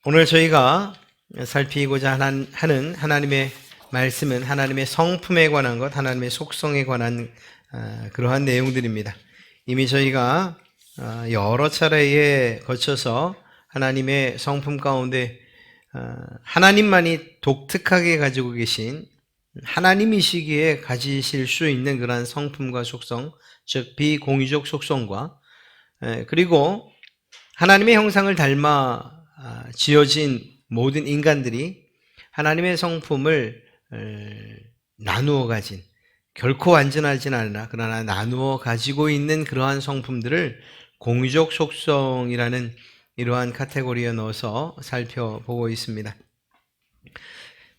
오늘 저희가 살피고자 하는 하나님의 말씀은 하나님의 성품에 관한 것, 하나님의 속성에 관한 그러한 내용들입니다. 이미 저희가 여러 차례에 거쳐서 하나님의 성품 가운데 하나님만이 독특하게 가지고 계신 하나님이시기에 가지실 수 있는 그러한 성품과 속성, 즉 비공유적 속성과 그리고 하나님의 형상을 닮아 지어진 모든 인간들이 하나님의 성품을 나누어 가진, 결코 완전하진 않으나 그러나 나누어 가지고 있는 그러한 성품들을 공유적 속성이라는 이러한 카테고리에 넣어서 살펴보고 있습니다.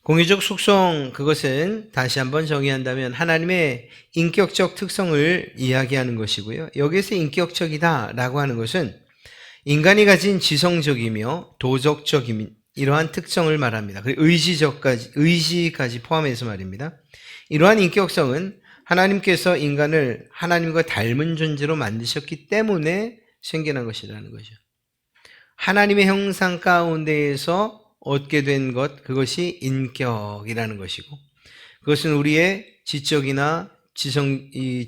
공유적 속성, 그것은 다시 한번 정의한다면 하나님의 인격적 특성을 이야기하는 것이고요. 여기서 인격적이다라고 하는 것은 인간이 가진 지성적이며 도덕적인 이러한 특성을 말합니다. 그리고 의지까지 포함해서 말입니다. 이러한 인격성은 하나님께서 인간을 하나님과 닮은 존재로 만드셨기 때문에 생겨난 것이라는 거죠. 하나님의 형상 가운데에서 얻게 된 것, 그것이 인격이라는 것이고, 그것은 우리의 지적이나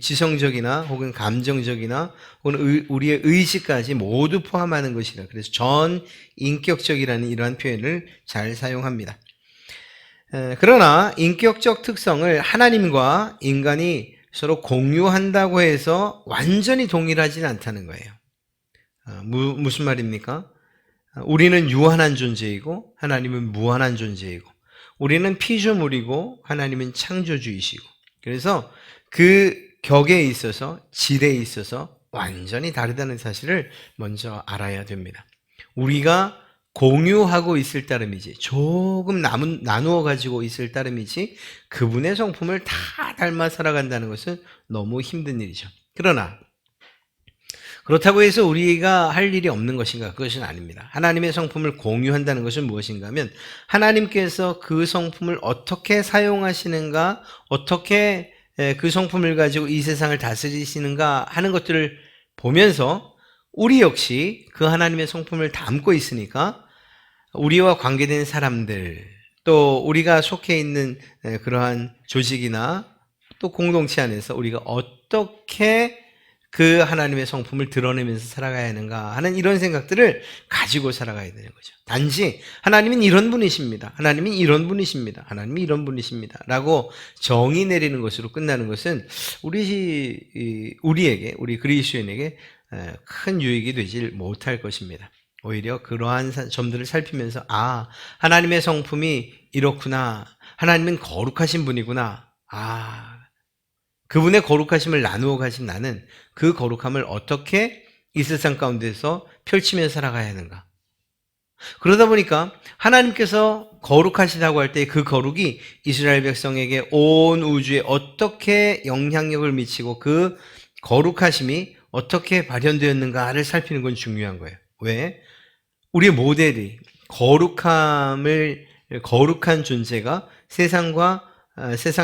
지성적이나 혹은 감정적이나 혹은 우리의 의식까지 모두 포함하는 것이라. 그래서 전 인격적이라는 이러한 표현을 잘 사용합니다. 그러나 인격적 특성을 하나님과 인간이 서로 공유한다고 해서 완전히 동일하지는 않다는 거예요. 무슨 말입니까? 우리는 유한한 존재이고 하나님은 무한한 존재이고, 우리는 피조물이고 하나님은 창조주이시고, 그래서 그 격에 있어서 질에 있어서 완전히 다르다는 사실을 먼저 알아야 됩니다. 우리가 공유하고 있을 따름이지, 조금 나누어 가지고 있을 따름이지 그분의 성품을 다 닮아 살아간다는 것은 너무 힘든 일이죠. 그러나 그렇다고 해서 우리가 할 일이 없는 것인가? 그것은 아닙니다. 하나님의 성품을 공유한다는 것은 무엇인가 하면 하나님께서 그 성품을 어떻게 사용하시는가, 어떻게 그 성품을 가지고 이 세상을 다스리시는가 하는 것들을 보면서 우리 역시 그 하나님의 성품을 담고 있으니까 우리와 관계된 사람들, 또 우리가 속해 있는 그러한 조직이나 또 공동체 안에서 우리가 어떻게 그 하나님의 성품을 드러내면서 살아가야 하는가 하는 이런 생각들을 가지고 살아가야 되는 거죠. 단지 하나님은 이런 분이십니다. 하나님은 이런 분이십니다. 하나님이 이런 분이십니다. 라고 정의 내리는 것으로 끝나는 것은 우리에게, 우리 그리스도인에게 큰 유익이 되질 못할 것입니다. 오히려 그러한 점들을 살피면서 하나님의 성품이 이렇구나. 하나님은 거룩하신 분이구나. 그분의 거룩하심을 나누어 가진 나는 그 거룩함을 어떻게 이 세상 가운데서 펼치면서 살아가야 하는가. 그러다 보니까 하나님께서 거룩하시다고 할 때 그 거룩이 이스라엘 백성에게 온 우주에 어떻게 영향력을 미치고 그 거룩하심이 어떻게 발현되었는가를 살피는 건 중요한 거예요. 왜? 우리의 모델이 거룩한 존재가 세상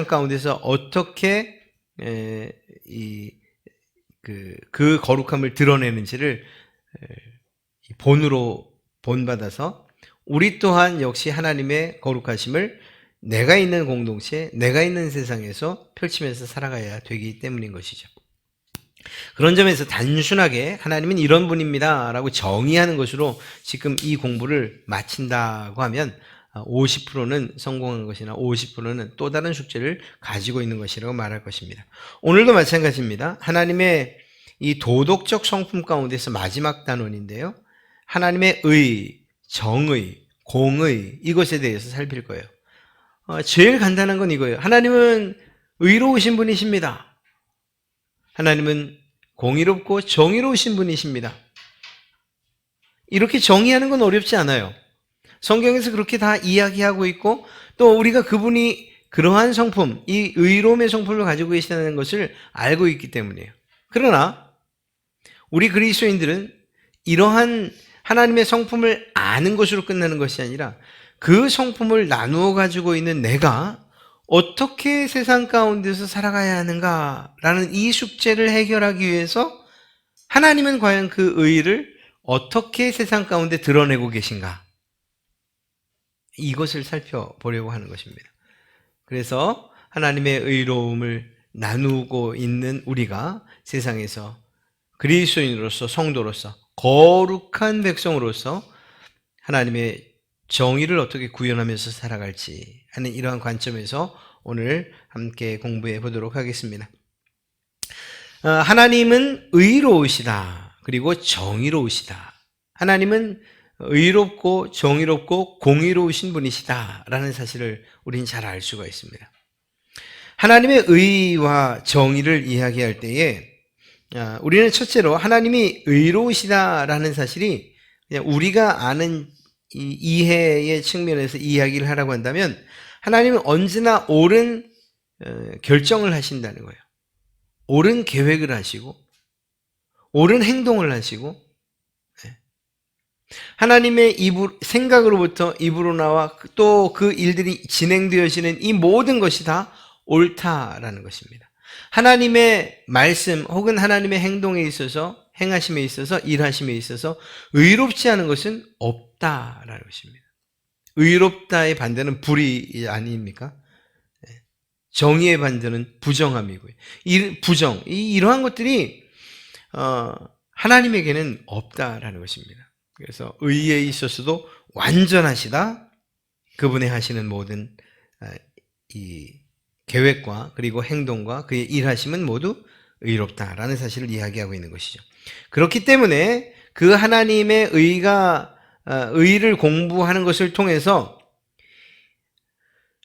가운데서 어떻게 그 거룩함을 드러내는지를 본받아서 우리 또한 역시 하나님의 거룩하심을 내가 있는 공동체, 내가 있는 세상에서 펼치면서 살아가야 되기 때문인 것이죠. 그런 점에서 단순하게 하나님은 이런 분입니다 라고 정의하는 것으로 지금 이 공부를 마친다고 하면 50%는 성공한 것이나 50%는 또 다른 숙제를 가지고 있는 것이라고 말할 것입니다. 오늘도 마찬가지입니다. 하나님의 이 도덕적 성품 가운데서 마지막 단원인데요. 하나님의 의, 정의, 공의, 이것에 대해서 살필 거예요. 제일 간단한 건 이거예요. 하나님은 의로우신 분이십니다. 하나님은 공의롭고 정의로우신 분이십니다. 이렇게 정의하는 건 어렵지 않아요. 성경에서 그렇게 다 이야기하고 있고, 또 우리가 그분이 그러한 성품, 이 의로움의 성품을 가지고 계시다는 것을 알고 있기 때문이에요. 그러나 우리 그리스도인들은 이러한 하나님의 성품을 아는 것으로 끝나는 것이 아니라 그 성품을 나누어 가지고 있는 내가 어떻게 세상 가운데서 살아가야 하는가라는 이 숙제를 해결하기 위해서 하나님은 과연 그 의를 어떻게 세상 가운데 드러내고 계신가? 이것을 살펴보려고 하는 것입니다. 그래서 하나님의 의로움을 나누고 있는 우리가 세상에서 그리스도인으로서, 성도로서, 거룩한 백성으로서 하나님의 정의를 어떻게 구현하면서 살아갈지 하는 이러한 관점에서 오늘 함께 공부해 보도록 하겠습니다. 하나님은 의로우시다. 그리고 정의로우시다. 하나님은 의롭고 정의롭고 공의로우신 분이시다 라는 사실을 우리는 잘 알 수가 있습니다. 하나님의 의와 정의를 이야기할 때에 우리는 첫째로 하나님이 의로우시다라는 사실이 그냥 우리가 아는 이해의 측면에서 이야기를 하라고 한다면 하나님은 언제나 옳은 결정을 하신다는 거예요. 옳은 계획을 하시고 옳은 행동을 하시고 하나님의 생각으로부터 입으로 나와 또 그 일들이 진행되어지는 이 모든 것이 다 옳다라는 것입니다. 하나님의 말씀 혹은 하나님의 행동에 있어서 행하심에 있어서 일하심에 있어서 의롭지 않은 것은 없다라는 것입니다. 의롭다의 반대는 불의 아닙니까? 정의의 반대는 부정함이고요. 이러한 것들이 하나님에게는 없다라는 것입니다. 그래서 의에 있어서도 완전하시다. 그분의 하시는 모든 이 계획과 그리고 행동과 그의 일하심은 모두 의롭다라는 사실을 이야기하고 있는 것이죠. 그렇기 때문에 그 하나님의 의를 공부하는 것을 통해서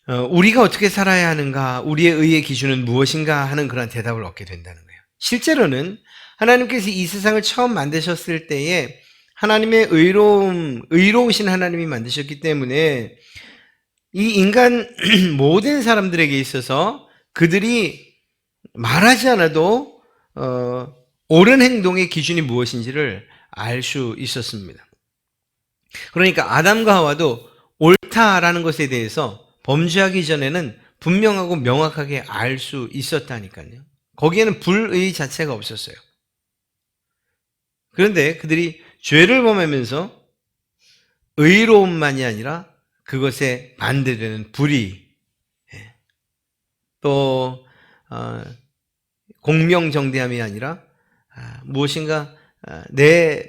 우리가 어떻게 살아야 하는가, 우리의 의의 기준은 무엇인가 하는 그런 대답을 얻게 된다는 거예요. 실제로는 하나님께서 이 세상을 처음 만드셨을 때에 하나님의 의로우신 하나님이 만드셨기 때문에 이 인간 모든 사람들에게 있어서 그들이 말하지 않아도 옳은 행동의 기준이 무엇인지를 알 수 있었습니다. 그러니까 아담과 하와도 옳다라는 것에 대해서 범죄하기 전에는 분명하고 명확하게 알 수 있었다니까요. 거기에는 불의 자체가 없었어요. 그런데 그들이 죄를 범하면서 의로움만이 아니라 그것에 반대되는 불의, 또 공명정대함이 아니라 무엇인가 내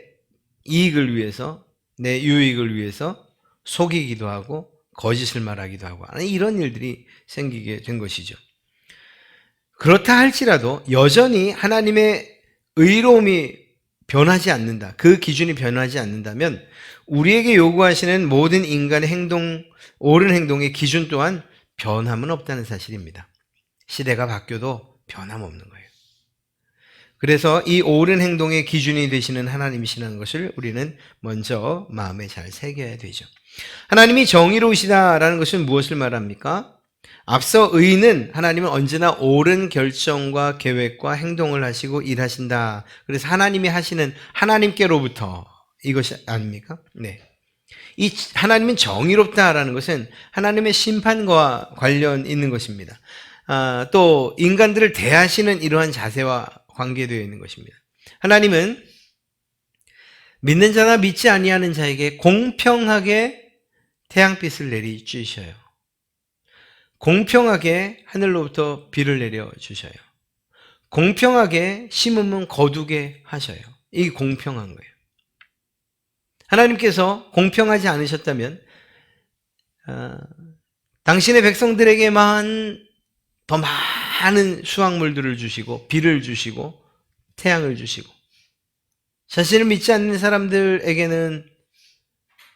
이익을 위해서, 내 유익을 위해서 속이기도 하고 거짓을 말하기도 하고 이런 일들이 생기게 된 것이죠. 그렇다 할지라도 여전히 하나님의 의로움이 변하지 않는다. 그 기준이 변하지 않는다면 우리에게 요구하시는 모든 인간의 옳은 행동의 기준 또한 변함은 없다는 사실입니다. 시대가 바뀌어도 변함없는 거예요. 그래서 이 옳은 행동의 기준이 되시는 하나님이시라는 것을 우리는 먼저 마음에 잘 새겨야 되죠. 하나님이 정의로우시다라는 것은 무엇을 말합니까? 앞서 의는 하나님은 언제나 옳은 결정과 계획과 행동을 하시고 일하신다. 그래서 하나님이 하시는 하나님께로부터 이것이 아닙니까? 네. 이 하나님은 정의롭다라는 것은 하나님의 심판과 관련 있는 것입니다. 또 인간들을 대하시는 이러한 자세와 관계되어 있는 것입니다. 하나님은 믿는 자나 믿지 아니하는 자에게 공평하게 태양빛을 내리주셔요. 공평하게 하늘로부터 비를 내려주셔요. 공평하게 심으면 거두게 하셔요. 이게 공평한 거예요. 하나님께서 공평하지 않으셨다면 당신의 백성들에게만 더 많은 수확물들을 주시고 비를 주시고 태양을 주시고 자신을 믿지 않는 사람들에게는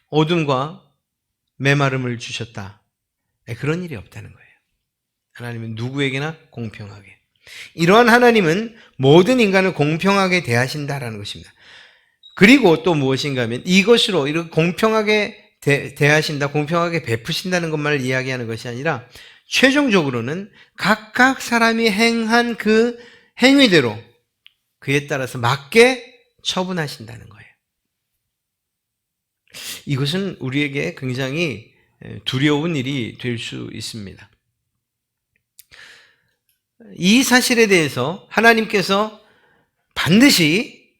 어둠과 메마름을 주셨다. 그런 일이 없다는 거예요. 하나님은 누구에게나 공평하게. 이러한 하나님은 모든 인간을 공평하게 대하신다라는 것입니다. 그리고 또 무엇인가 하면 이것으로 이렇게 공평하게 대하신다, 공평하게 베푸신다는 것만을 이야기하는 것이 아니라 최종적으로는 각각 사람이 행한 그 행위대로 그에 따라서 맞게 처분하신다는 거예요. 이것은 우리에게 굉장히 두려운 일이 될 수 있습니다. 이 사실에 대해서 하나님께서 반드시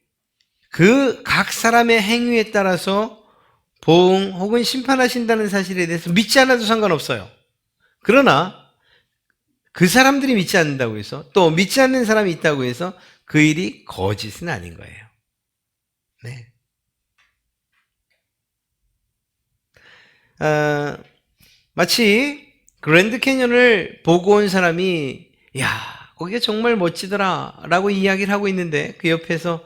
그 각 사람의 행위에 따라서 보응 혹은 심판하신다는 사실에 대해서 믿지 않아도 상관없어요. 그러나 그 사람들이 믿지 않는다고 해서 또 믿지 않는 사람이 있다고 해서 그 일이 거짓은 아닌 거예요. 네. 마치 그랜드 캐년을 보고 온 사람이 야, 거기가 정말 멋지더라 라고 이야기를 하고 있는데 그 옆에서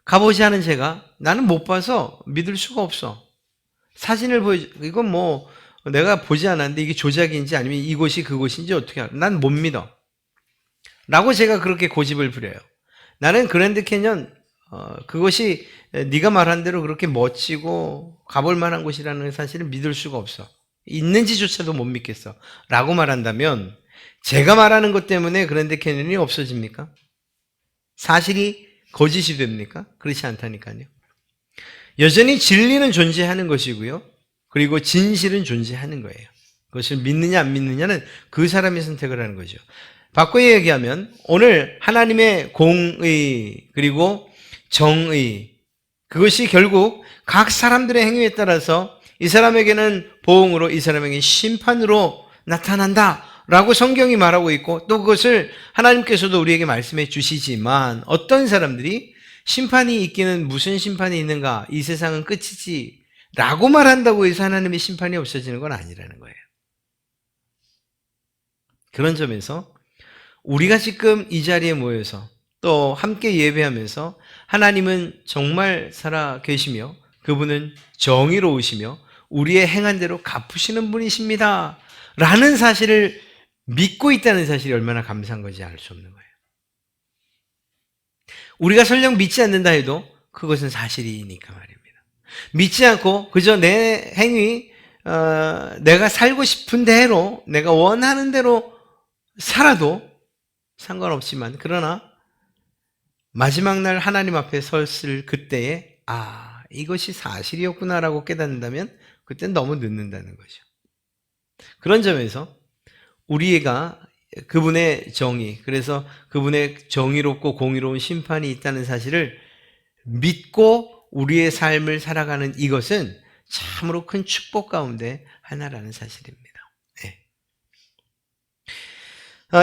가보지 않은 제가 나는 못 봐서 믿을 수가 없어. 사진을 이건 뭐 내가 보지 않았는데 이게 조작인지 아니면 이곳이 그곳인지 어떻게 알아? 난 못 믿어. 라고 제가 그렇게 고집을 부려요. 나는 그랜드 캐년 그것이 네가 말한 대로 그렇게 멋지고 가볼 만한 곳이라는 사실을 믿을 수가 없어. 있는지조차도 못 믿겠어. 라고 말한다면 제가 말하는 것 때문에 그랜드 캐년이 없어집니까? 사실이 거짓이 됩니까? 그렇지 않다니까요. 여전히 진리는 존재하는 것이고요. 그리고 진실은 존재하는 거예요. 그것을 믿느냐 안 믿느냐는 그 사람이 선택을 하는 거죠. 바꿔 얘기하면 오늘 하나님의 공의 그리고 정의 그것이 결국 각 사람들의 행위에 따라서 이 사람에게는 보응으로 이 사람에게는 심판으로 나타난다 라고 성경이 말하고 있고 또 그것을 하나님께서도 우리에게 말씀해 주시지만 어떤 사람들이 심판이 있기는 무슨 심판이 있는가 이 세상은 끝이지 라고 말한다고 해서 하나님의 심판이 없어지는 건 아니라는 거예요. 그런 점에서 우리가 지금 이 자리에 모여서 또 함께 예배하면서 하나님은 정말 살아 계시며 그분은 정의로우시며 우리의 행한 대로 갚으시는 분이십니다 라는 사실을 믿고 있다는 사실이 얼마나 감사한 건지 알 수 없는 거예요. 우리가 설령 믿지 않는다 해도 그것은 사실이니까 말입니다. 믿지 않고 그저 내 행위 내가 살고 싶은 대로 내가 원하는 대로 살아도 상관없지만 그러나 마지막 날 하나님 앞에 섰을 그때에 이것이 사실이었구나라고 깨닫는다면 그때는 너무 늦는다는 거죠. 그런 점에서 우리가 그분의 정의 그래서 그분의 정의롭고 공의로운 심판이 있다는 사실을 믿고 우리의 삶을 살아가는 이것은 참으로 큰 축복 가운데 하나라는 사실입니다. 네.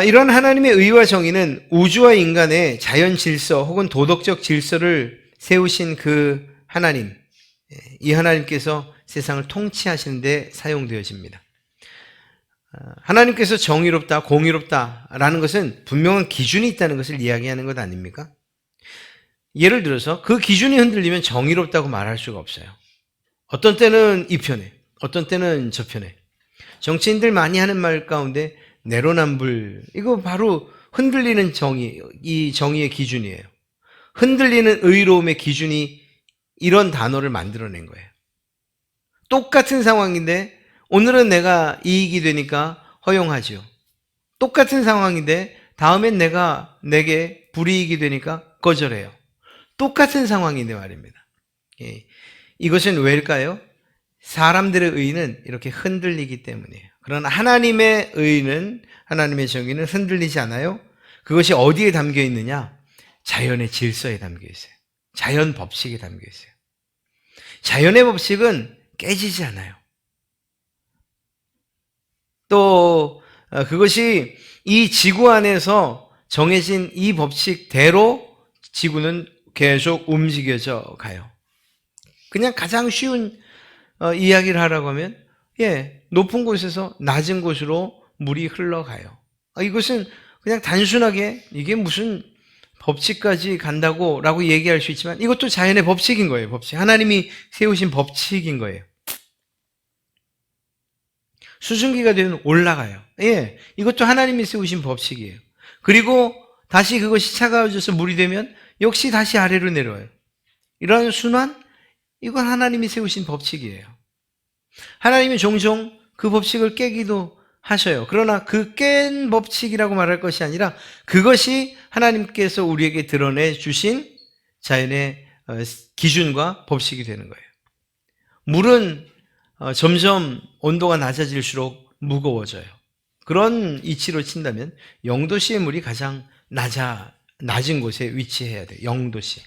이런 하나님의 의와 정의는 우주와 인간의 자연 질서 혹은 도덕적 질서를 세우신 그 하나님, 이 하나님께서 세상을 통치하시는 데 사용되어집니다. 하나님께서 정의롭다, 공의롭다라는 것은 분명한 기준이 있다는 것을 이야기하는 것 아닙니까? 예를 들어서 그 기준이 흔들리면 정의롭다고 말할 수가 없어요. 어떤 때는 이 편에, 어떤 때는 저 편에. 정치인들 많이 하는 말 가운데 내로남불, 이거 바로 흔들리는 정의, 이 정의의 기준이에요. 흔들리는 의로움의 기준이 이런 단어를 만들어낸 거예요. 똑같은 상황인데 오늘은 내가 이익이 되니까 허용하지요. 똑같은 상황인데 다음엔 내게 불이익이 되니까 거절해요. 똑같은 상황인데 말입니다. 이것은 왜일까요? 사람들의 의는 이렇게 흔들리기 때문이에요. 그러나 하나님의 의는 하나님의 정의는 흔들리지 않아요. 그것이 어디에 담겨 있느냐? 자연의 질서에 담겨 있어요. 자연 법칙에 담겨 있어요. 자연의 법칙은 깨지지 않아요. 또 그것이 이 지구 안에서 정해진 이 법칙대로 지구는 계속 움직여져 가요. 그냥 가장 쉬운 이야기를 하라고 하면 높은 곳에서 낮은 곳으로 물이 흘러가요. 이것은 그냥 단순하게 이게 무슨 법칙까지 간다고 라고 얘기할 수 있지만 이것도 자연의 법칙인 거예요. 법칙. 하나님이 세우신 법칙인 거예요. 수증기가 되면 올라가요. 이것도 하나님이 세우신 법칙이에요. 그리고 다시 그것이 차가워져서 물이 되면 역시 다시 아래로 내려와요. 이러한 순환, 이건 하나님이 세우신 법칙이에요. 하나님이 종종 그 법칙을 깨기도 하셔요. 그러나 그 깬 법칙이라고 말할 것이 아니라 그것이 하나님께서 우리에게 드러내 주신 자연의 기준과 법칙이 되는 거예요. 물은 점점 온도가 낮아질수록 무거워져요. 그런 이치로 친다면 영도시의 물이 가장 낮은 곳에 위치해야 돼요. 영도시.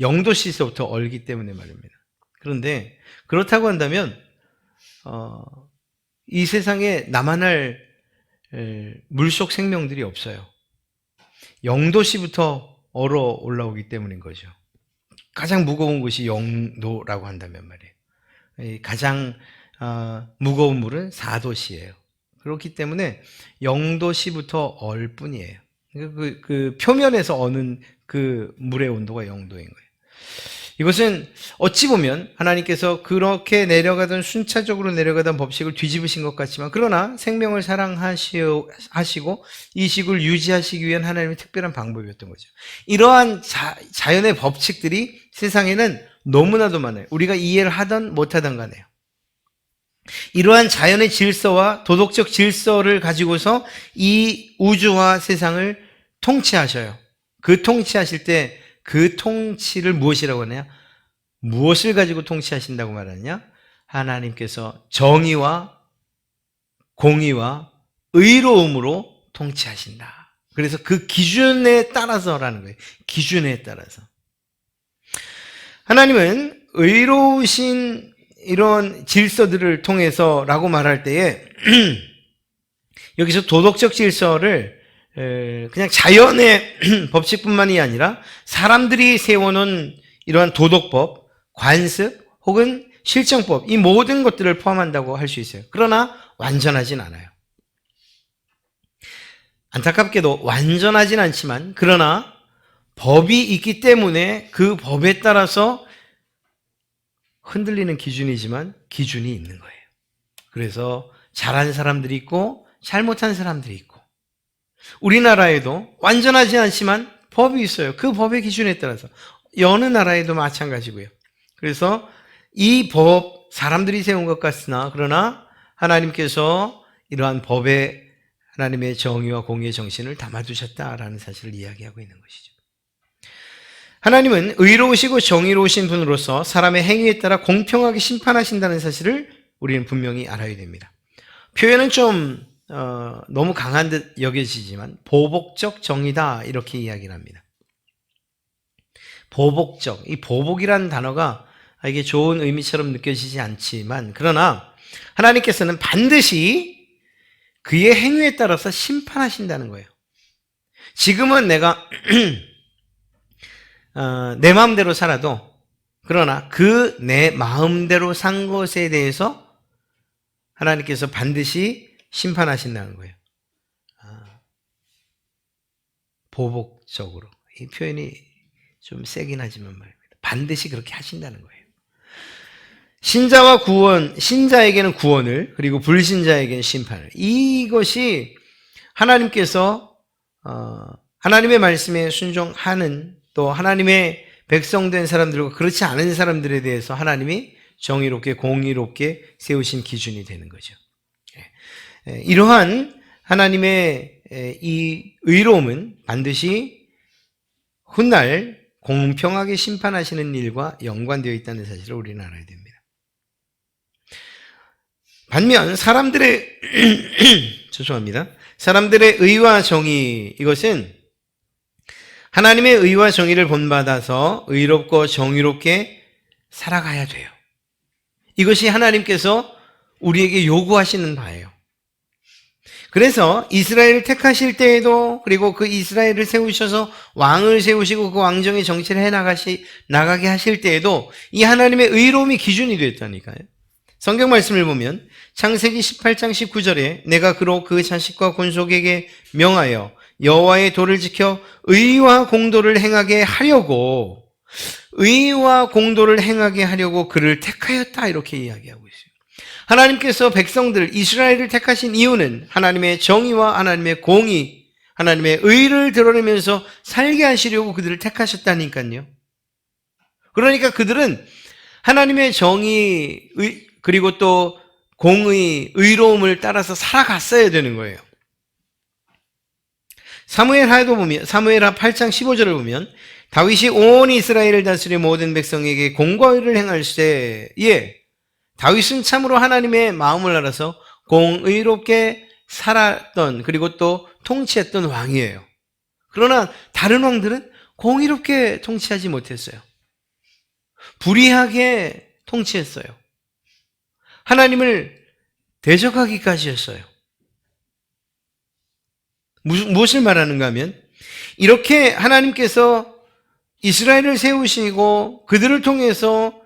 영도시에서부터 얼기 때문에 말입니다. 그런데 그렇다고 한다면 이 세상에 남아날 물속 생명들이 없어요. 영도시부터 얼어 올라오기 때문인 거죠. 가장 무거운 곳이 영도라고 한다면 말이에요. 가장 무거운 물은 4도시예요. 그렇기 때문에 영도시부터 얼 뿐이에요. 그 표면에서 어는 그 물의 온도가 영도인 거예요. 이것은 어찌 보면 하나님께서 그렇게 내려가던 순차적으로 내려가던 법칙을 뒤집으신 것 같지만, 그러나 생명을 사랑하시고 이 식을 유지하시기 위한 하나님의 특별한 방법이었던 거죠. 이러한 자연의 법칙들이 세상에는 너무나도 많아요. 우리가 이해를 하든 못하든 간에요. 이러한 자연의 질서와 도덕적 질서를 가지고서 이 우주와 세상을 통치하셔요. 그 통치하실 때 그 통치를 무엇이라고 하냐? 무엇을 가지고 통치하신다고 말하냐? 하나님께서 정의와 공의와 의로움으로 통치하신다. 그래서 그 기준에 따라서라는 거예요. 기준에 따라서. 하나님은 의로우신 이런 질서들을 통해서라고 말할 때에 여기서 도덕적 질서를 그냥 자연의 법칙뿐만이 아니라 사람들이 세워놓은 이러한 도덕법, 관습 혹은 실정법, 이 모든 것들을 포함한다고 할 수 있어요. 그러나 완전하진 않아요. 안타깝게도 완전하진 않지만, 그러나 법이 있기 때문에 그 법에 따라서 흔들리는 기준이지만 기준이 있는 거예요. 그래서 잘한 사람들이 있고 잘못한 사람들이 있고, 우리나라에도 완전하지 않지만 법이 있어요. 그 법의 기준에 따라서. 여느 나라에도 마찬가지고요. 그래서 이 법, 사람들이 세운 것 같으나 그러나 하나님께서 이러한 법에 하나님의 정의와 공의의 정신을 담아두셨다라는 사실을 이야기하고 있는 것이죠. 하나님은 의로우시고 정의로우신 분으로서 사람의 행위에 따라 공평하게 심판하신다는 사실을 우리는 분명히 알아야 됩니다. 표현은 좀 너무 강한 듯 여겨지지만 보복적 정의다, 이렇게 이야기를 합니다. 보복적, 이 보복이라는 단어가 이게 좋은 의미처럼 느껴지지 않지만, 그러나 하나님께서는 반드시 그의 행위에 따라서 심판하신다는 거예요. 지금은 내가 내 마음대로 살아도, 그러나 그 내 마음대로 산 것에 대해서 하나님께서 반드시 심판하신다는 거예요. 보복적으로. 이 표현이 좀 세긴 하지만 말입니다. 반드시 그렇게 하신다는 거예요. 신자에게는 구원을, 그리고 불신자에게는 심판을. 이것이 하나님께서 하나님의 말씀에 순종하는, 또 하나님의 백성된 사람들과 그렇지 않은 사람들에 대해서 하나님이 정의롭게 공의롭게 세우신 기준이 되는 거죠. 이러한 하나님의 이 의로움은 반드시 훗날 공평하게 심판하시는 일과 연관되어 있다는 사실을 우리는 알아야 됩니다. 반면 사람들의 사람들의 의와 정의, 이것은 하나님의 의와 정의를 본받아서 의롭고 정의롭게 살아가야 돼요. 이것이 하나님께서 우리에게 요구하시는 바예요. 그래서 이스라엘을 택하실 때에도, 그리고 그 이스라엘을 세우셔서 왕을 세우시고 그 왕정의 정치를 나가게 하실 때에도 이 하나님의 의로움이 기준이 되었다니까요. 성경 말씀을 보면 창세기 18장 19절에 내가 그로 그 자식과 권속에게 명하여 여호와의 도를 지켜 의와 공도를 행하게 하려고 그를 택하였다, 이렇게 이야기하고 있어요. 하나님께서 백성들 이스라엘을 택하신 이유는 하나님의 정의와 하나님의 공의, 하나님의 의를 드러내면서 살게 하시려고 그들을 택하셨다니까요. 그러니까 그들은 하나님의 정의, 그리고 또 공의, 의로움을 따라서 살아갔어야 되는 거예요. 사무엘하 8장 15절을 보면 다윗이 온 이스라엘을 다스려 모든 백성에게 공과 의를 행할 때에 다윗은 참으로 하나님의 마음을 알아서 공의롭게 살았던, 그리고 또 통치했던 왕이에요. 그러나 다른 왕들은 공의롭게 통치하지 못했어요. 불의하게 통치했어요. 하나님을 대적하기까지 했어요. 무엇을 말하는가 하면 이렇게 하나님께서 이스라엘을 세우시고 그들을 통해서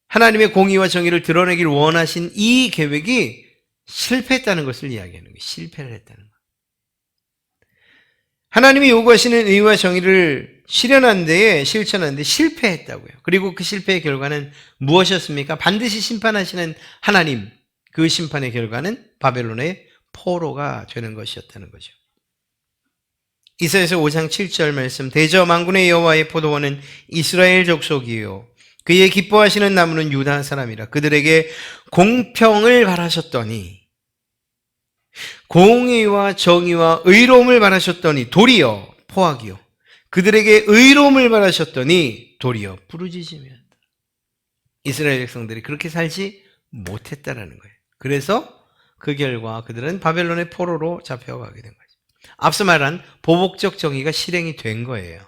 하나님의 공의와 정의를 드러내기를 원하신 이 계획이 실패했다는 것을 이야기하는 거예요. 실패를 했다는 거예요. 하나님이 요구하시는 의와 정의를 실현하는 데에 실천하는 데 실패했다고요. 그리고 그 실패의 결과는 무엇이었습니까? 반드시 심판하시는 하나님, 그 심판의 결과는 바벨론의 포로가 되는 것이었다는 거죠. 이사야서 5장 7절 말씀, 대저 만군의 여호와의 포도원은 이스라엘 족속이요 그의 기뻐하시는 나무는 유다 사람이라. 그들에게 공평을 바라셨더니, 공의와 정의와 의로움을 바라셨더니 도리어 포악이요 그들에게 의로움을 바라셨더니 도리어 부르짖으며. 이스라엘 백성들이 그렇게 살지 못했다라는 거예요. 그래서 그 결과 그들은 바벨론의 포로로 잡혀가게 된 거죠. 앞서 말한 보복적 정의가 실행이 된 거예요.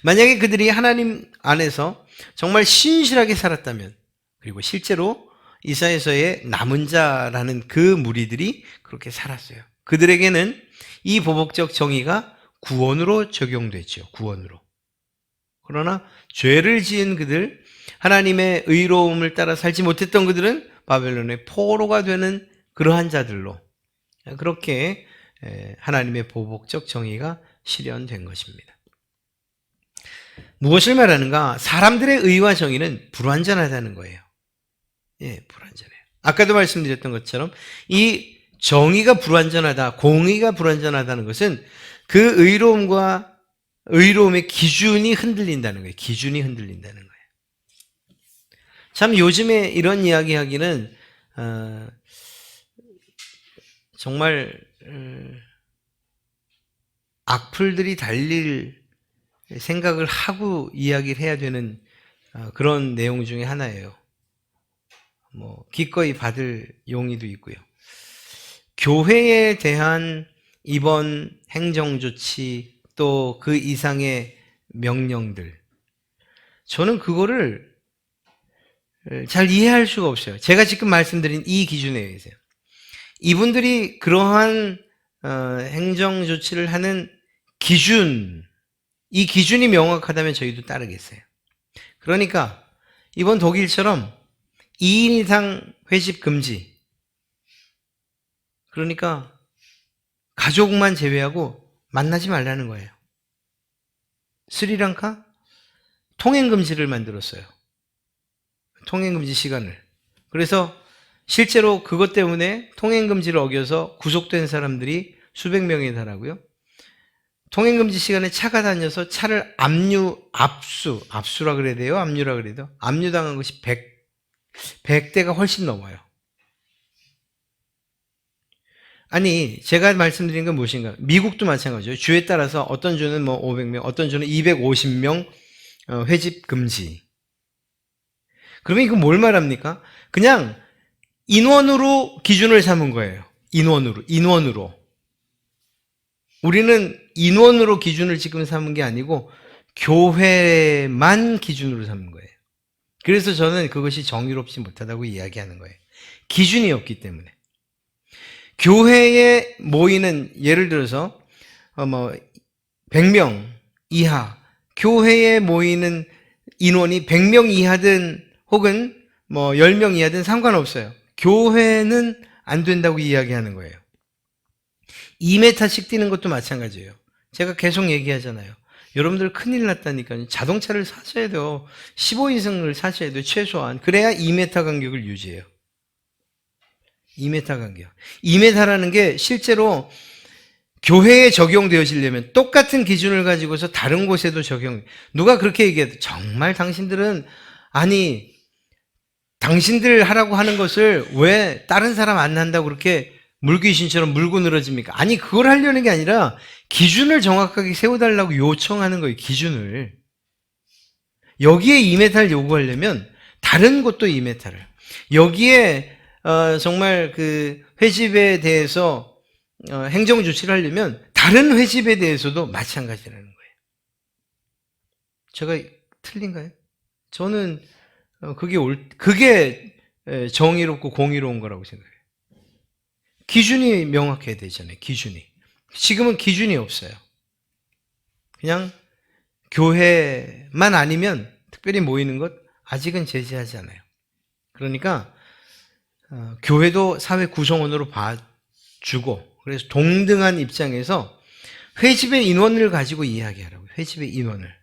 만약에 그들이 하나님 안에서 정말 신실하게 살았다면, 그리고 실제로 이사야서의 남은 자라는 그 무리들이 그렇게 살았어요. 그들에게는 이 보복적 정의가 구원으로 적용됐죠. 구원으로. 그러나 죄를 지은 그들, 하나님의 의로움을 따라 살지 못했던 그들은 바벨론의 포로가 되는 그러한 자들로 그렇게 하나님의 보복적 정의가 실현된 것입니다. 무엇을 말하는가? 사람들의 의와 정의는 불완전하다는 거예요. 예, 불완전해요. 아까도 말씀드렸던 것처럼 이 정의가 불완전하다, 공의가 불완전하다는 것은 그 의로움과 의로움의 기준이 흔들린다는 거예요. 기준이 흔들린다는 거예요. 참 요즘에 이런 이야기 하기는 정말 악플들이 달릴 생각을 하고 이야기를 해야 되는 그런 내용 중에 하나예요. 기꺼이 받을 용의도 있고요. 교회에 대한 이번 행정조치 또 그 이상의 명령들, 저는 그거를 잘 이해할 수가 없어요. 제가 지금 말씀드린 이 기준에 의해서요. 이분들이 그러한 행정조치를 하는 기준, 이 기준이 명확하다면 저희도 따르겠어요. 그러니까 이번 독일처럼 2인 이상 회집 금지, 그러니까 가족만 제외하고 만나지 말라는 거예요. 스리랑카 통행금지를 만들었어요. 통행금지 시간을. 그래서 실제로 그것 때문에 통행금지를 어겨서 구속된 사람들이 수백 명에 달하고요. 통행금지 시간에 차가 다녀서 차를 압수라 그래야 돼요? 압류라 그래야 돼요? 압류당한 것이 100대가 훨씬 넘어요. 아니, 제가 말씀드린 건 무엇인가? 미국도 마찬가지죠. 주에 따라서 어떤 주는 500명, 어떤 주는 250명 회집 금지. 그러면 이거 뭘 말합니까? 그냥 인원으로 기준을 삼은 거예요. 인원으로. 우리는 인원으로 기준을 지금 삼은 게 아니고 교회만 기준으로 삼은 거예요. 그래서 저는 그것이 정의롭지 못하다고 이야기하는 거예요. 기준이 없기 때문에. 교회에 모이는, 예를 들어서 100명 이하, 교회에 모이는 인원이 100명 이하든 혹은 10명 이하든 상관없어요. 교회는 안 된다고 이야기하는 거예요. 2m씩 뛰는 것도 마찬가지예요. 제가 계속 얘기하잖아요. 여러분들 큰일 났다니까요. 자동차를 사셔야 돼요. 15인승을 사셔야 돼요. 최소한. 그래야 2m 간격을 유지해요. 2m 간격. 2m라는 게 실제로 교회에 적용되어지려면 똑같은 기준을 가지고서 다른 곳에도 누가 그렇게 얘기해도 정말 당신들은, 아니, 당신들 하라고 하는 것을 왜 다른 사람 안 한다고 그렇게 물귀신처럼 물고 늘어집니까? 아니, 그걸 하려는 게 아니라 기준을 정확하게 세워달라고 요청하는 거예요. 기준을. 여기에 2m를 요구하려면 다른 곳도 2m를. 여기에 정말 그 회집에 대해서 행정 조치를 하려면 다른 회집에 대해서도 마찬가지라는 거예요. 제가 틀린가요? 저는 그게 정의롭고 공의로운 거라고 생각해요. 기준이 명확해야 되잖아요. 기준이. 지금은 기준이 없어요. 그냥 교회만 아니면 특별히 모이는 것 아직은 제지하지 않아요. 그러니까 교회도 사회 구성원으로 봐주고, 그래서 동등한 입장에서 회집의 인원을 가지고 이야기하라고요. 회집의 인원을.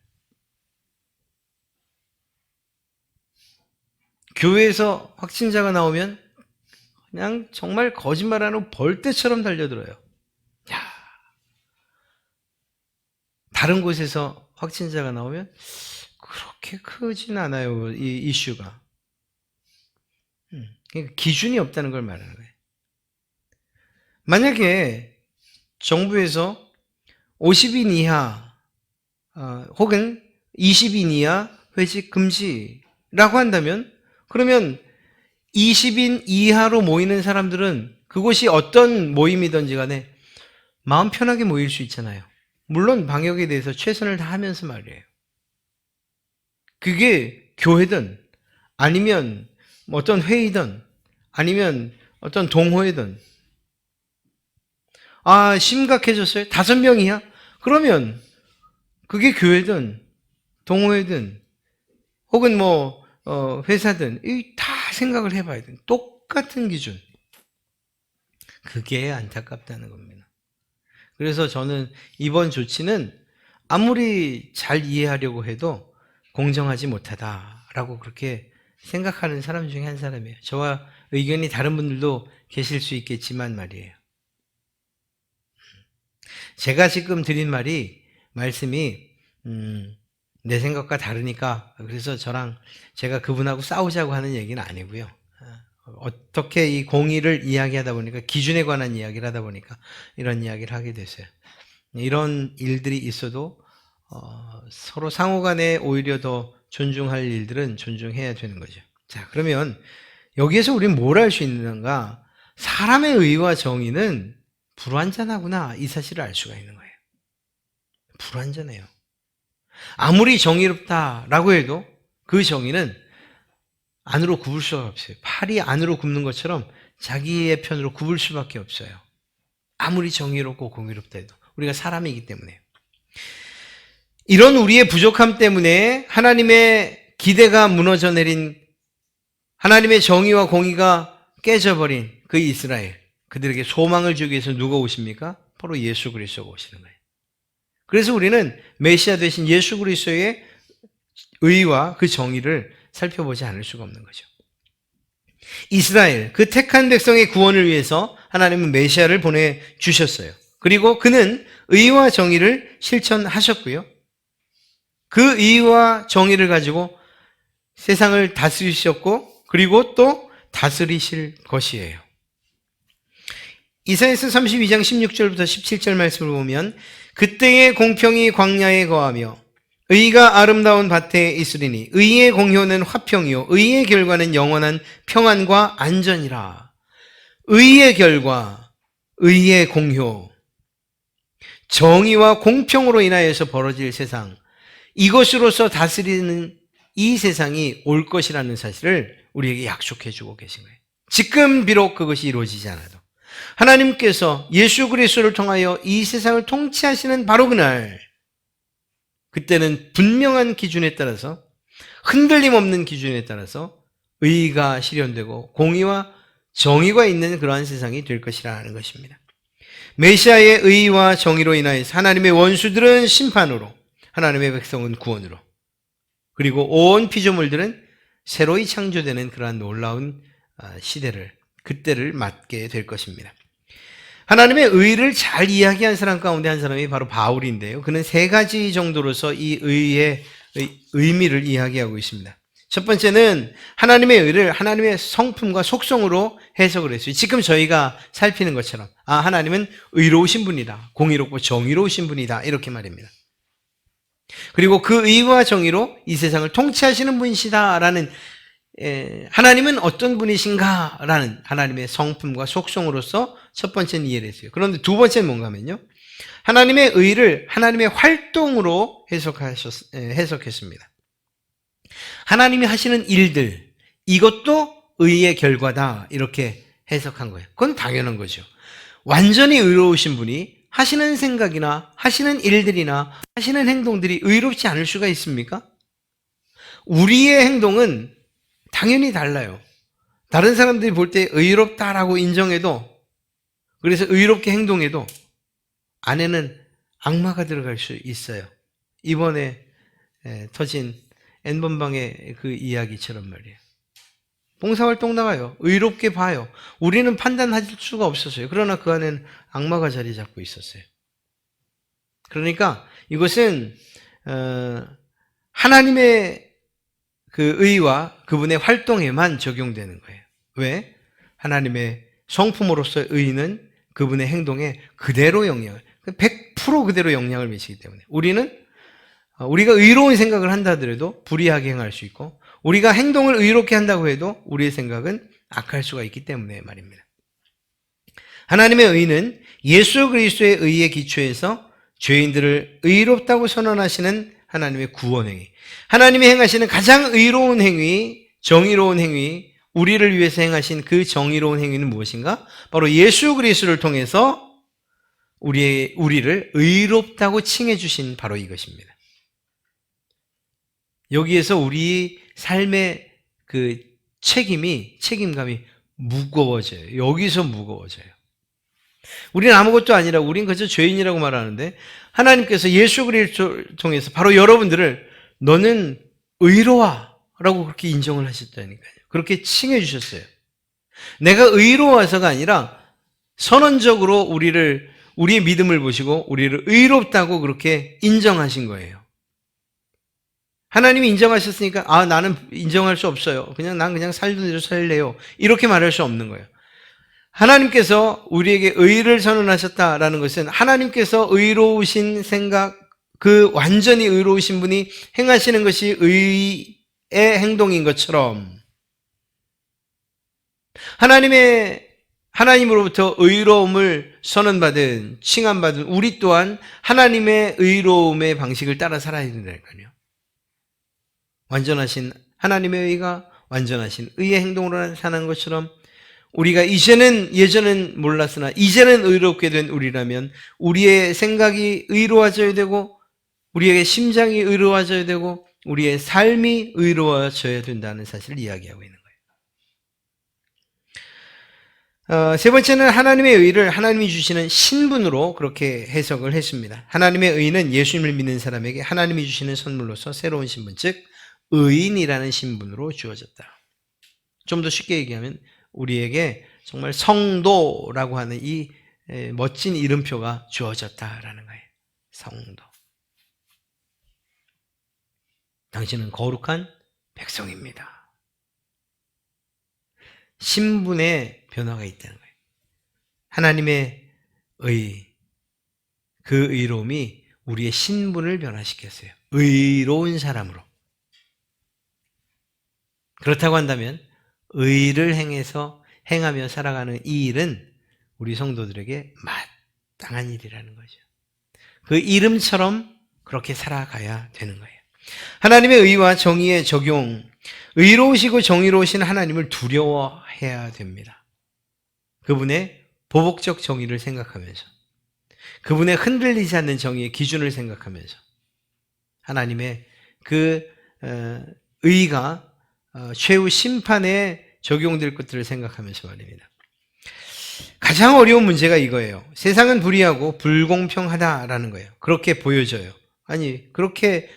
교회에서 확진자가 나오면 그냥 정말 거짓말하는 벌떼처럼 달려들어요. 야, 다른 곳에서 확진자가 나오면 그렇게 크진 않아요, 이 이슈가. 그러니까 기준이 없다는 걸 말하는 거예요. 만약에 정부에서 50인 이하 혹은 20인 이하 회식 금지라고 한다면, 그러면 20인 이하로 모이는 사람들은 그곳이 어떤 모임이든지 간에 마음 편하게 모일 수 있잖아요. 물론 방역에 대해서 최선을 다하면서 말이에요. 그게 교회든 아니면 어떤 회의든 아니면 어떤 동호회든. 아, 심각해졌어요? 5명이야? 그러면 그게 교회든 동호회든 혹은 회사든 다 생각을 해봐야 돼. 똑같은 기준. 그게 안타깝다는 겁니다. 그래서 저는 이번 조치는 아무리 잘 이해하려고 해도 공정하지 못하다라고 그렇게 생각하는 사람 중에 한 사람이에요. 저와 의견이 다른 분들도 계실 수 있겠지만 말이에요. 제가 지금 드린 말씀이 내 생각과 다르니까, 그래서 제가 그분하고 싸우자고 하는 얘기는 아니고요. 어떻게 이 공의를 이야기하다 보니까, 기준에 관한 이야기를 하다 보니까 이런 이야기를 하게 됐어요. 이런 일들이 있어도 서로 상호간에 오히려 더 존중할 일들은 존중해야 되는 거죠. 자, 그러면 여기에서 우리는 뭘 알 수 있는가? 사람의 의와 정의는 불완전하구나, 이 사실을 알 수가 있는 거예요. 불완전해요. 아무리 정의롭다라고 해도 그 정의는 안으로 굽을 수가 없어요. 팔이 안으로 굽는 것처럼 자기의 편으로 굽을 수밖에 없어요. 아무리 정의롭고 공의롭다 해도. 우리가 사람이기 때문에. 이런 우리의 부족함 때문에 하나님의 기대가 무너져 내린, 하나님의 정의와 공의가 깨져버린 그 이스라엘, 그들에게 소망을 주기 위해서 누가 오십니까? 바로 예수 그리스도가 오시는 거예요. 그래서 우리는 메시아 되신 예수 그리스도의 의와 그 정의를 살펴보지 않을 수가 없는 거죠. 이스라엘, 그 택한 백성의 구원을 위해서 하나님은 메시아를 보내주셨어요. 그리고 그는 의와 정의를 실천하셨고요. 그 의와 정의를 가지고 세상을 다스리셨고, 그리고 또 다스리실 것이에요. 이사야서 32장 16절부터 17절 말씀을 보면, 그때의 공평이 광야에 거하며 의가 아름다운 밭에 있으리니 의의 공효는 화평이요 의의 결과는 영원한 평안과 안전이라. 의의 결과, 의의 공효, 정의와 공평으로 인하여서 벌어질 세상, 이것으로서 다스리는 이 세상이 올 것이라는 사실을 우리에게 약속해 주고 계신 거예요. 지금 비록 그것이 이루어지지 않아도 하나님께서 예수 그리스도를 통하여 이 세상을 통치하시는 바로 그날, 그때는 분명한 기준에 따라서, 흔들림 없는 기준에 따라서 의가 실현되고 공의와 정의가 있는 그러한 세상이 될 것이라는 것입니다. 메시아의 의와 정의로 인하여서 하나님의 원수들은 심판으로, 하나님의 백성은 구원으로, 그리고 온 피조물들은 새로이 창조되는 그러한 놀라운 시대를, 그때를 맞게 될 것입니다. 하나님의 의를 잘 이야기한 사람 가운데 한 사람이 바로 바울인데요. 그는 3가지 정도로서 이 의의 의미를 이야기하고 있습니다. 첫 번째는 하나님의 의를 하나님의 성품과 속성으로 해석을 했어요. 지금 저희가 살피는 것처럼, 하나님은 의로우신 분이다, 공의롭고 정의로우신 분이다, 이렇게 말입니다. 그리고 그 의와 정의로 이 세상을 통치하시는 분이시다라는, 하나님은 어떤 분이신가라는 하나님의 성품과 속성으로서 첫 번째는 이해를 했어요. 그런데 두 번째는 뭔가 하면요, 하나님의 의를 하나님의 활동으로 해석했습니다. 하나님이 하시는 일들, 이것도 의의 결과다. 이렇게 해석한 거예요. 그건 당연한 거죠. 완전히 의로우신 분이 하시는 생각이나 하시는 일들이나 하시는 행동들이 의롭지 않을 수가 있습니까? 우리의 행동은 당연히 달라요. 다른 사람들이 볼 때 의롭다라고 인정해도, 그래서 의롭게 행동해도 안에는 악마가 들어갈 수 있어요. 이번에 터진 N번방의 그 이야기처럼 말이에요. 봉사활동 나가요. 의롭게 봐요. 우리는 판단할 수가 없었어요. 그러나 그 안에는 악마가 자리 잡고 있었어요. 그러니까 이것은 하나님의 그 의와 그분의 활동에만 적용되는 거예요. 왜? 하나님의 성품으로서의 의는 그분의 행동에 그대로 영향을, 100% 그대로 영향을 미치기 때문에 우리가 의로운 생각을 한다 하더라도 불의하게 행할 수 있고, 우리가 행동을 의롭게 한다고 해도 우리의 생각은 악할 수가 있기 때문에 말입니다. 하나님의 의는 예수 그리스도의 의에 기초해서 죄인들을 의롭다고 선언하시는 하나님의 구원 행위, 하나님이 행하시는 가장 의로운 행위, 정의로운 행위, 우리를 위해서 행하신 그 정의로운 행위는 무엇인가? 바로 예수 그리스도를 통해서 우리를 의롭다고 칭해 주신 바로 이것입니다. 여기에서 우리 삶의 그 책임감이 무거워져요. 여기서 무거워져요. 우리는 아무것도 아니라 우린 그저 죄인이라고 말하는데, 하나님께서 예수 그리스도를 통해서 바로 여러분들을 너는 의로워라고 그렇게 인정을 하셨다니까요. 그렇게 칭해 주셨어요. 내가 의로워서가 아니라 선언적으로 우리의 믿음을 보시고 우리를 의롭다고 그렇게 인정하신 거예요. 하나님이 인정하셨으니까 나는 인정할 수 없어요. 난 그냥 살던 대로 살래요. 이렇게 말할 수 없는 거예요. 하나님께서 우리에게 의를 선언하셨다라는 것은 하나님께서 의로우신 생각, 그 완전히 의로우신 분이 행하시는 것이 의의 행동인 것처럼, 하나님으로부터 의로움을 선언받은, 칭함받은 우리 또한 하나님의 의로움의 방식을 따라 살아야 된다니까요. 완전하신 하나님의 의가 완전하신 의의 행동으로 사는 것처럼, 우리가 예전은 몰랐으나 이제는 의롭게 된 우리라면 우리의 생각이 의로워져야 되고, 우리의 심장이 의로워져야 되고, 우리의 삶이 의로워져야 된다는 사실을 이야기하고 있는 거예요. 세 번째는 하나님의 의를 하나님이 주시는 신분으로 그렇게 해석을 했습니다. 하나님의 의는 예수님을 믿는 사람에게 하나님이 주시는 선물로서 새로운 신분, 즉 의인이라는 신분으로 주어졌다. 좀 더 쉽게 얘기하면 우리에게 정말 성도라고 하는 이 멋진 이름표가 주어졌다라는 거예요. 성도. 당신은 거룩한 백성입니다. 신분의 변화가 있다는 거예요. 하나님의 의, 그 의로움이 우리의 신분을 변화시켰어요. 의로운 사람으로. 그렇다고 한다면 의를 행하며 살아가는 이 일은 우리 성도들에게 마땅한 일이라는 거죠. 그 이름처럼 그렇게 살아가야 되는 거예요. 하나님의 의와 정의의 적용, 의로우시고 정의로우신 하나님을 두려워해야 됩니다. 그분의 보복적 정의를 생각하면서, 그분의 흔들리지 않는 정의의 기준을 생각하면서 하나님의 그 의가 최후 심판에 적용될 것들을 생각하면서 말입니다. 가장 어려운 문제가 이거예요. 세상은 불의하고 불공평하다라는 거예요. 그렇게 보여져요.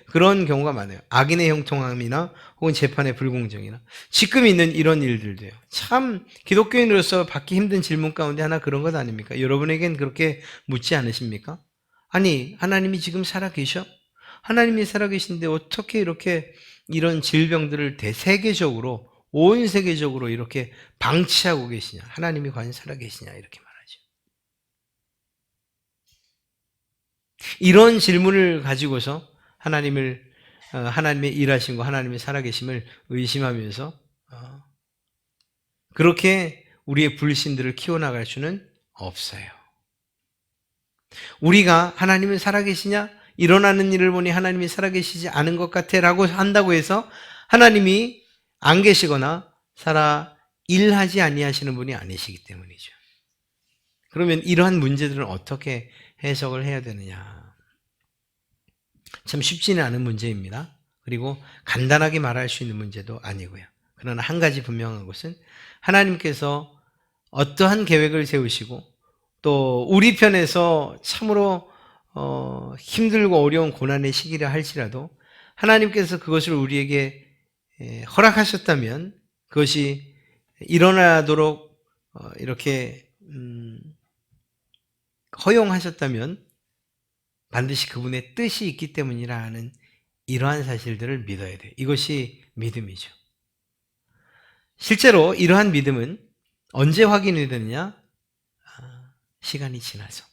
그런 경우가 많아요. 악인의 형통함이나 혹은 재판의 불공정이나 지금 있는 이런 일들도요. 참 기독교인으로서 받기 힘든 질문 가운데 하나 그런 것 아닙니까? 여러분에겐 그렇게 묻지 않으십니까? 하나님이 지금 살아계셔? 하나님이 살아계신데 어떻게 이렇게 이런 질병들을 대세계적으로, 온 세계적으로 이렇게 방치하고 계시냐? 하나님이 과연 살아계시냐? 이렇게 말하죠. 이런 질문을 가지고서 하나님의 일하심과 하나님의 살아계심을 의심하면서 그렇게 우리의 불신들을 키워나갈 수는 없어요. 우리가 하나님은 살아계시냐? 일어나는 일을 보니 하나님이 살아계시지 않은 것 같아 라고 한다고 해서 하나님이 안 계시거나 살아 일하지 아니하시는 분이 아니시기 때문이죠. 그러면 이러한 문제들은 어떻게 해석을 해야 되느냐? 참 쉽지는 않은 문제입니다. 그리고 간단하게 말할 수 있는 문제도 아니고요. 그러나 한 가지 분명한 것은 하나님께서 어떠한 계획을 세우시고 또 우리 편에서 참으로 힘들고 어려운 고난의 시기를 할지라도 하나님께서 그것을 우리에게 허락하셨다면 그것이 일어나도록 이렇게 허용하셨다면 반드시 그분의 뜻이 있기 때문이라 하는 이러한 사실들을 믿어야 돼요. 이것이 믿음이죠. 실제로 이러한 믿음은 언제 확인이 되느냐? 시간이 지나서.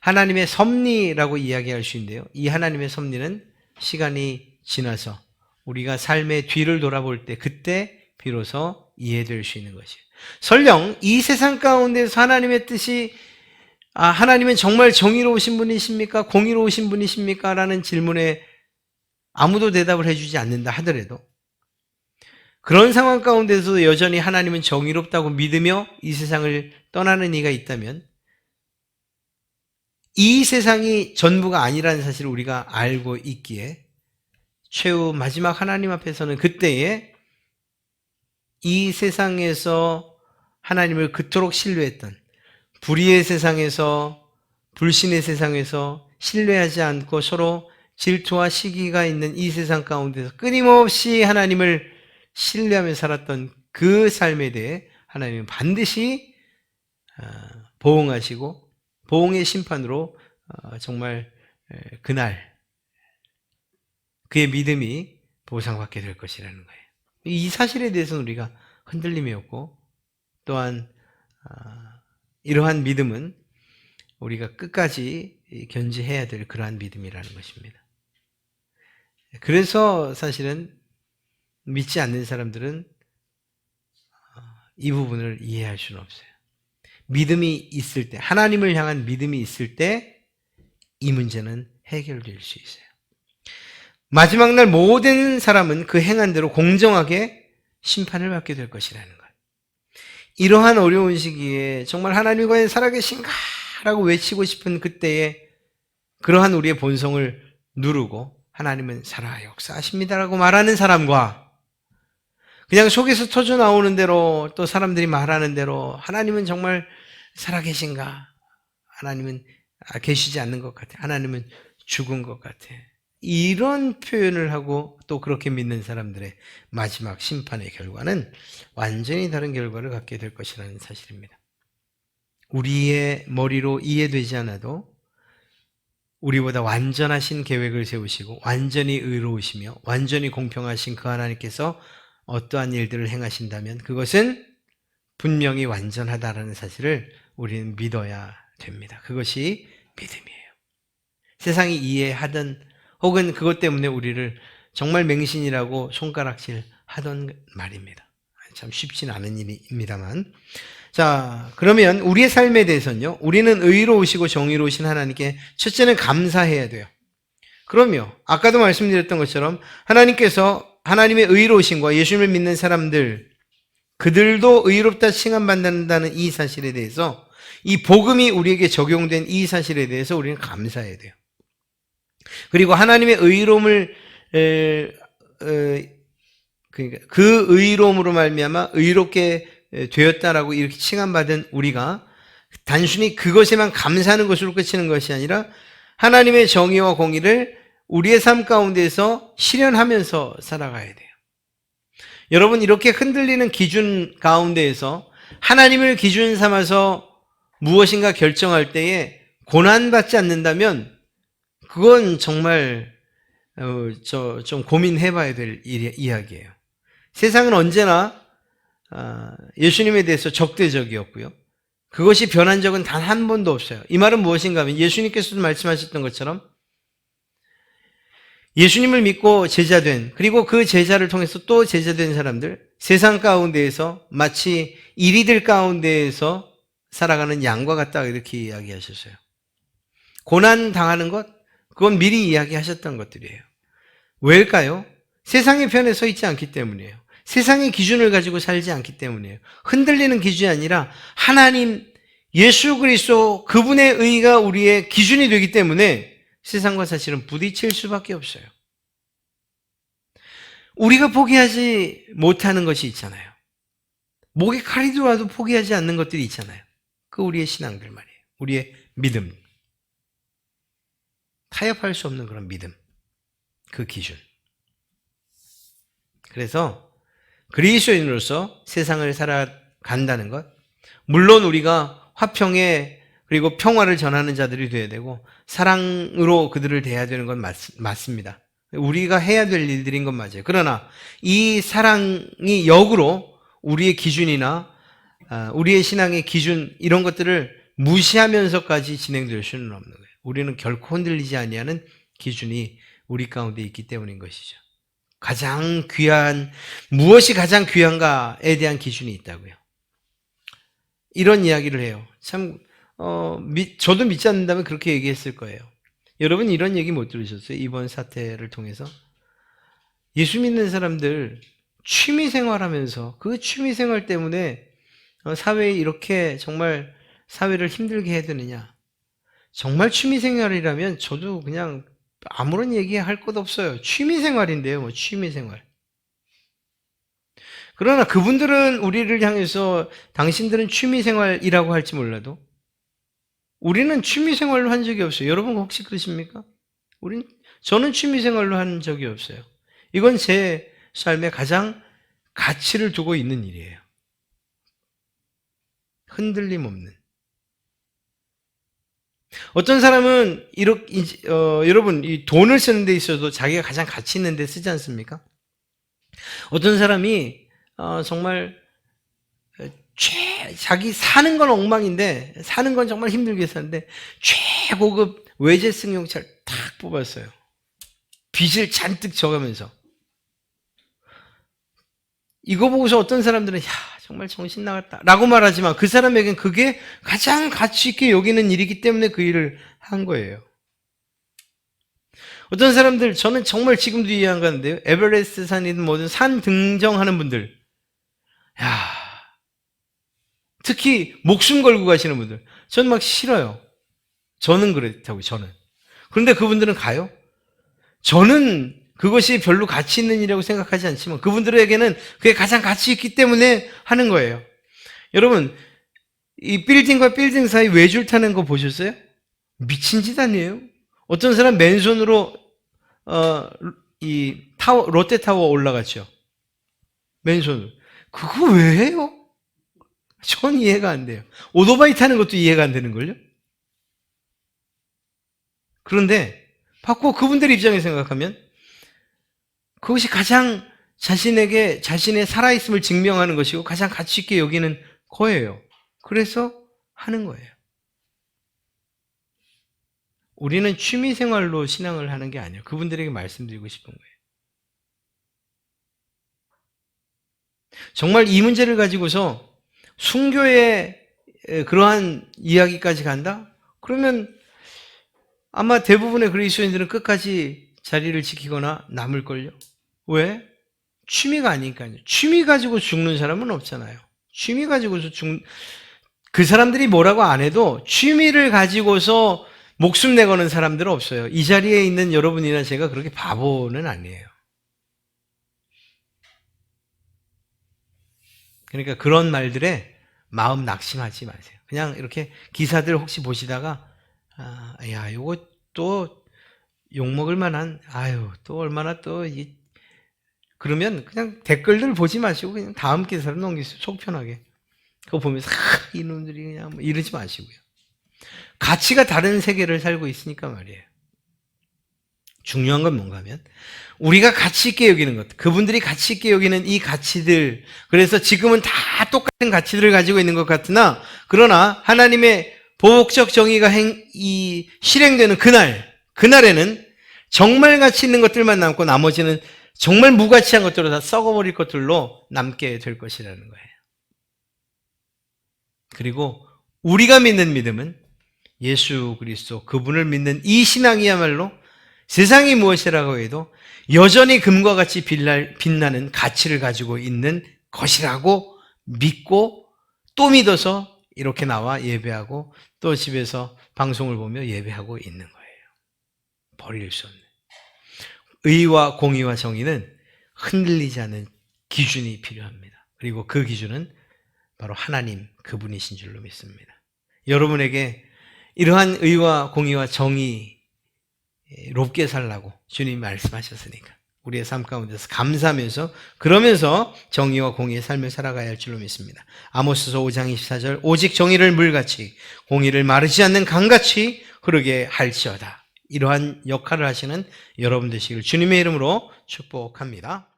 하나님의 섭리라고 이야기할 수 있는데요. 이 하나님의 섭리는 시간이 지나서 우리가 삶의 뒤를 돌아볼 때 그때 비로소 이해될 수 있는 것이에요. 설령 이 세상 가운데서 하나님의 뜻이 하나님은 정말 정의로우신 분이십니까? 공의로우신 분이십니까? 라는 질문에 아무도 대답을 해주지 않는다 하더라도 그런 상황 가운데서 여전히 하나님은 정의롭다고 믿으며 이 세상을 떠나는 이가 있다면 이 세상이 전부가 아니라는 사실을 우리가 알고 있기에 최후 마지막 하나님 앞에서는 그때에 이 세상에서 하나님을 그토록 신뢰했던 불의의 세상에서 불신의 세상에서 신뢰하지 않고 서로 질투와 시기가 있는 이 세상 가운데서 끊임없이 하나님을 신뢰하며 살았던 그 삶에 대해 하나님은 반드시 보응하시고 보응의 심판으로 정말 그날 그의 믿음이 보상받게 될 것이라는 거예요. 이 사실에 대해서는 우리가 흔들림이 없고 또한 이러한 믿음은 우리가 끝까지 견지해야 될 그러한 믿음이라는 것입니다. 그래서 사실은 믿지 않는 사람들은 이 부분을 이해할 수는 없어요. 믿음이 있을 때, 하나님을 향한 믿음이 있을 때 이 문제는 해결될 수 있어요. 마지막 날 모든 사람은 그 행한 대로 공정하게 심판을 받게 될 것이라는 거예요. 이러한 어려운 시기에 정말 하나님이 과연 살아계신가? 라고 외치고 싶은 그때에 그러한 우리의 본성을 누르고 하나님은 살아 역사하십니다라고 말하는 사람과 그냥 속에서 터져 나오는 대로 또 사람들이 말하는 대로 하나님은 정말 살아계신가? 하나님은 계시지 않는 것 같아. 하나님은 죽은 것 같아. 이런 표현을 하고 또 그렇게 믿는 사람들의 마지막 심판의 결과는 완전히 다른 결과를 갖게 될 것이라는 사실입니다. 우리의 머리로 이해되지 않아도 우리보다 완전하신 계획을 세우시고 완전히 의로우시며 완전히 공평하신 그 하나님께서 어떠한 일들을 행하신다면 그것은 분명히 완전하다라는 사실을 우리는 믿어야 됩니다. 그것이 믿음이에요. 세상이 이해하든 혹은 그것 때문에 우리를 정말 맹신이라고 손가락질 하던 말입니다. 참 쉽지는 않은 일입니다만. 자, 그러면 우리의 삶에 대해서는요, 우리는 의로우시고 정의로우신 하나님께 첫째는 감사해야 돼요. 그럼요, 아까도 말씀드렸던 것처럼 하나님께서 하나님의 의로우심과 예수님을 믿는 사람들, 그들도 의롭다 칭함받는다는 이 사실에 대해서 이 복음이 우리에게 적용된 이 사실에 대해서 우리는 감사해야 돼요. 그리고 하나님의 의로움을 그러니까 그 의로움으로 말미암아 의롭게 되었다라고 이렇게 칭함받은 우리가 단순히 그것에만 감사하는 것으로 끝이는 것이 아니라 하나님의 정의와 공의를 우리의 삶 가운데서 실현하면서 살아가야 돼요. 여러분, 이렇게 흔들리는 기준 가운데에서 하나님을 기준 삼아서 무엇인가 결정할 때에 고난받지 않는다면 그건 정말 좀 고민해봐야 될 이야기예요. 세상은 언제나 예수님에 대해서 적대적이었고요. 그것이 변한 적은 단 한 번도 없어요. 이 말은 무엇인가 하면 예수님께서도 말씀하셨던 것처럼 예수님을 믿고 제자된, 그리고 그 제자를 통해서 또 제자된 사람들, 세상 가운데에서 마치 이리들 가운데에서 살아가는 양과 같다 이렇게 이야기하셨어요. 고난 당하는 것, 그건 미리 이야기하셨던 것들이에요. 왜일까요? 세상의 편에 서 있지 않기 때문이에요. 세상의 기준을 가지고 살지 않기 때문이에요. 흔들리는 기준이 아니라 하나님, 예수 그리스도 그분의 의가 우리의 기준이 되기 때문에 세상과 사실은 부딪힐 수밖에 없어요. 우리가 포기하지 못하는 것이 있잖아요. 목에 칼이 들어와도 포기하지 않는 것들이 있잖아요. 그 우리의 신앙들 말이에요. 우리의 믿음. 타협할 수 없는 그런 믿음. 그 기준. 그래서 그리스도인으로서 세상을 살아간다는 것, 물론 우리가 화평에 그리고 평화를 전하는 자들이 되어야 되고 사랑으로 그들을 대해야 되는 건 맞습니다. 우리가 해야 될 일들인 건 맞아요. 그러나 이 사랑이 역으로 우리의 기준이나 우리의 신앙의 기준 이런 것들을 무시하면서까지 진행될 수는 없는 거예요. 우리는 결코 흔들리지 아니하는 기준이 우리 가운데 있기 때문인 것이죠. 가장 귀한, 무엇이 가장 귀한가에 대한 기준이 있다고요. 이런 이야기를 해요. 참, 저도 믿지 않는다면 그렇게 얘기했을 거예요. 여러분 이런 얘기 못 들으셨어요? 이번 사태를 통해서? 예수 믿는 사람들 취미 생활하면서 그 취미 생활 때문에 사회에 이렇게 정말 사회를 힘들게 해야 되느냐? 정말 취미 생활이라면 저도 그냥 아무런 얘기할 것 없어요. 취미 생활인데요, 뭐 취미 생활. 그러나 그분들은 우리를 향해서 당신들은 취미 생활이라고 할지 몰라도 우리는 취미 생활로 한 적이 없어요. 여러분 혹시 그러십니까? 저는 취미 생활로 한 적이 없어요. 이건 제 삶에 가장 가치를 두고 있는 일이에요. 흔들림 없는. 어떤 사람은 여러분 이 돈을 쓰는 데 있어도 자기가 가장 가치 있는 데 쓰지 않습니까? 어떤 사람이 정말 자기 사는 건 엉망인데 사는 건 정말 힘들게 사는데 최고급 외제 승용차를 탁 뽑았어요. 빚을 잔뜩 져가면서. 이거 보고서 어떤 사람들은 야 정말 정신 나갔다 라고 말하지만 그 사람에겐 그게 가장 가치 있게 여기는 일이기 때문에 그 일을 한 거예요. 어떤 사람들, 저는 정말 지금도 이해 안 가는데요. 에베레스트 산이든 뭐든 산 등정하는 분들, 야, 특히 목숨 걸고 가시는 분들, 전 막 싫어요. 저는 그렇다고, 저는. 그런데 그분들은 가요? 저는 그것이 별로 가치 있는 일이라고 생각하지 않지만 그분들에게는 그게 가장 가치 있기 때문에 하는 거예요. 여러분, 이 빌딩과 빌딩 사이 외줄 타는 거 보셨어요? 미친 짓 아니에요? 어떤 사람 맨손으로 이 타워, 롯데타워 올라갔죠. 맨손으로. 그거 왜 해요? 전 이해가 안 돼요. 오토바이 타는 것도 이해가 안 되는걸요? 그런데 바꿔 그분들 입장에 생각하면 그것이 가장 자신에게 자신의 살아있음을 증명하는 것이고 가장 가치 있게 여기는 거예요. 그래서 하는 거예요. 우리는 취미생활로 신앙을 하는 게 아니에요. 그분들에게 말씀드리고 싶은 거예요. 정말 이 문제를 가지고서 순교의 그러한 이야기까지 간다? 그러면 아마 대부분의 그리스도인들은 끝까지 자리를 지키거나 남을걸요? 왜? 취미가 아니니까요. 취미 가지고 죽는 사람은 없잖아요. 취미 가지고서 그 사람들이 뭐라고 안 해도 취미를 가지고서 목숨 내거는 사람들은 없어요. 이 자리에 있는 여러분이나 제가 그렇게 바보는 아니에요. 그러니까 그런 말들에 마음 낙심하지 마세요. 그냥 이렇게 기사들 혹시 보시다가 야, 요거 또 욕먹을 만한, 또 얼마나 그러면 그냥 댓글들 보지 마시고 그냥 다음 기사로 넘기세요. 속 편하게. 그거 보면서 이놈들이 그냥 뭐 이러지 마시고요. 가치가 다른 세계를 살고 있으니까 말이에요. 중요한 건 뭔가 하면 우리가 가치 있게 여기는 것, 그분들이 가치 있게 여기는 이 가치들, 그래서 지금은 다 똑같은 가치들을 가지고 있는 것 같으나 그러나 하나님의 보복적 정의가 실행되는 그날에는 정말 가치 있는 것들만 남고 나머지는 정말 무가치한 것들로 다 썩어버릴 것들로 남게 될 것이라는 거예요. 그리고 우리가 믿는 믿음은 예수 그리스도 그분을 믿는 이 신앙이야말로 세상이 무엇이라고 해도 여전히 금과 같이 빛나는 가치를 가지고 있는 것이라고 믿고 또 믿어서 이렇게 나와 예배하고 또 집에서 방송을 보며 예배하고 있는 거예요. 버릴 수 없는. 의와 공의와 정의는 흔들리지 않는 기준이 필요합니다. 그리고 그 기준은 바로 하나님 그분이신 줄로 믿습니다. 여러분에게 이러한 의와 공의와 정의롭게 살라고 주님이 말씀하셨으니까 우리의 삶 가운데서 감사하면서 그러면서 정의와 공의의 삶을 살아가야 할 줄로 믿습니다. 아모스서 5장 24절 오직 정의를 물같이 공의를 마르지 않는 강같이 흐르게 할지어다. 이러한 역할을 하시는 여러분 되시길 주님의 이름으로 축복합니다.